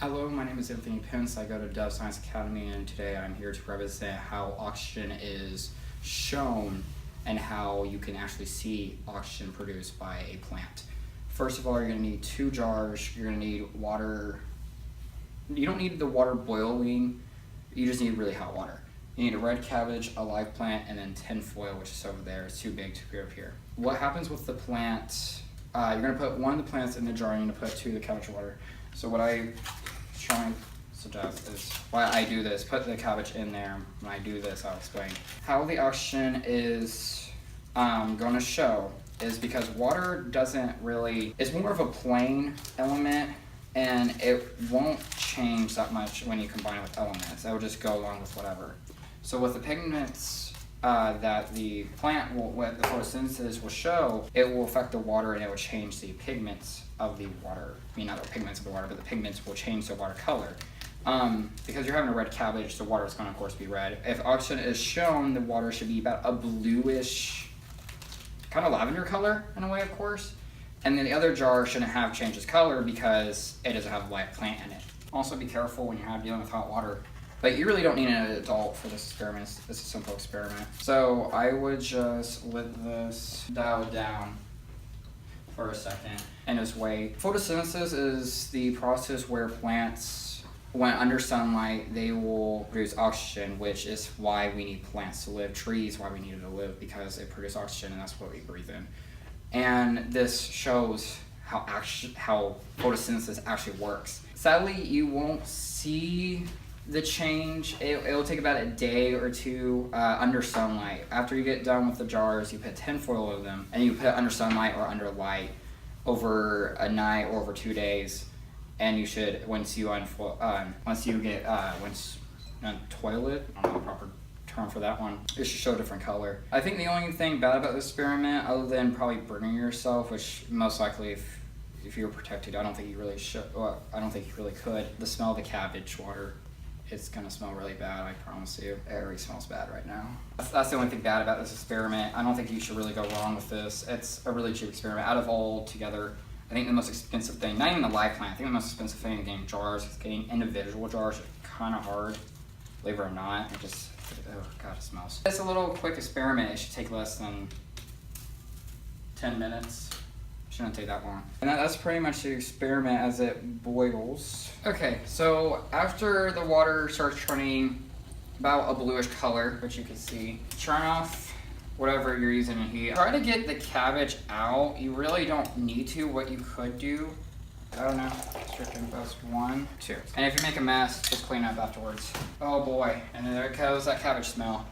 Hello, my name is Anthony Pence. I go to Dove Science Academy, and today I'm here to represent how oxygen is shown and how you can actually see oxygen produced by a plant. First of all, you're going to need 2 jars. You're going to need water. You don't need the water boiling, you just need really hot water. You need a red cabbage, a live plant, and then tin foil, which is over there. It's too big to be over here. What happens with the plant, you're going to put one of the plants in the jar, and you're going to put 2 of the cabbage water. So what I try and suggest is why I do this, put the cabbage in there. When I do this, I'll explain. How the oxygen is going to show is because water doesn't really, it's more of a plain element, and it won't change that much when you combine it with elements. It will just go along with whatever. So with the pigments that the plant will, what the photosynthesis will show, it will affect the water and it will change the pigments of the water. I mean, not the pigments of the water, but the pigments will change the water color. Because you're having a red cabbage, the water is going to, of course, be red. If oxygen is shown, the water should be about a bluish, kind of lavender color in a way, of course. And then the other jar shouldn't have changed its color because it doesn't have a live plant in it. Also be careful when you're dealing with hot water. But you really don't need an adult for this experiment. It's a simple experiment. So I would just let this dial down for a second and just wait. Photosynthesis is the process where plants, when under sunlight, they will produce oxygen, which is why we need plants to live. Trees, why we need it to live, because they produce oxygen and that's what we breathe in. And this shows how photosynthesis actually works. Sadly, you won't see the change. It'll take about a day or 2 under sunlight. After you get done with the jars, you put tin foil over them, and you put it under sunlight or under light over a night or over 2 days. And you should, once you unfoil, once you get untoil it, I don't know the proper term for that one, it should show a different color. I think the only thing bad about this experiment, other than probably burning yourself, which most likely if you were protected, I don't think you really should. Well, I don't think you really could. The smell of the cabbage water, it's gonna smell really bad, I promise you. It already smells bad right now. That's the only thing bad about this experiment. I don't think you should really go wrong with this. It's a really cheap experiment. Out of all together, I think the most expensive thing, not even the live plant, I think the most expensive thing in getting jars is getting individual jars. It's kind of hard, believe it or not. It just, oh God, it smells. It's a little quick experiment. It should take less than 10 minutes. Shouldn't take that long. And that's pretty much the experiment as it boils. Okay, so after the water starts turning about a bluish color, which you can see, turn off whatever you're using in heat. Try to get the cabbage out. You really don't need to. What you could do, I don't know, stricken best 1, 2. And if you make a mess, just clean up afterwards. Oh boy, and there it goes, that cabbage smell.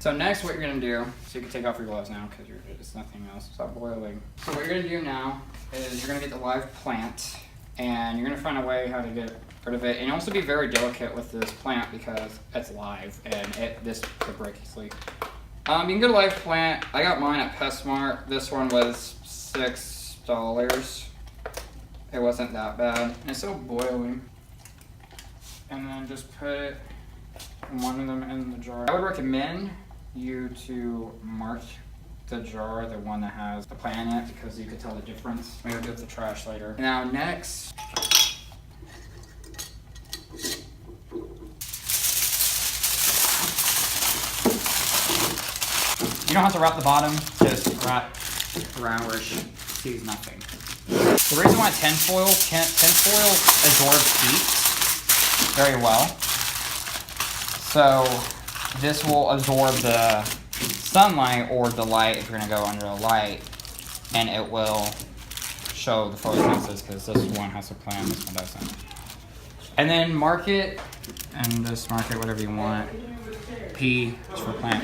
So next what you're gonna do, so you can take off your gloves now because it's nothing else, stop boiling. So what you're gonna do now is you're gonna get the live plant and you're gonna find a way how to get rid of it. And also be very delicate with this plant because it's live and this could break easily. You can get a live plant. I got mine at PetSmart. This one was $6. It wasn't that bad. And it's still boiling. And then just put one of them in the jar. I would recommend you to mark the jar, the one that has the plant in it, because you can tell the difference. Maybe I'll do it with the trash later. Now next, you don't have to wrap the bottom, just wrap around where it sees nothing. The reason why tin foil absorbs heat very well. So this will absorb the sunlight or the light if you're gonna go under the light, and it will show the photosynthesis because this one has a plant, this one doesn't. And then mark it, and just mark it whatever you want. P is for plant.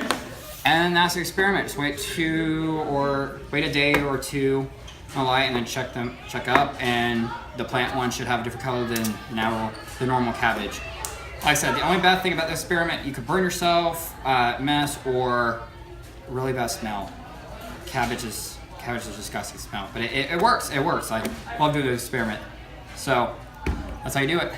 And that's the experiment. Just wait a day or 2 on the light, and then check up, and the plant one should have a different color than the normal cabbage. Like I said, the only bad thing about this experiment, you could burn yourself, mess, or really bad smell. Cabbage is a disgusting smell, but it works. I love doing this experiment. So that's how you do it.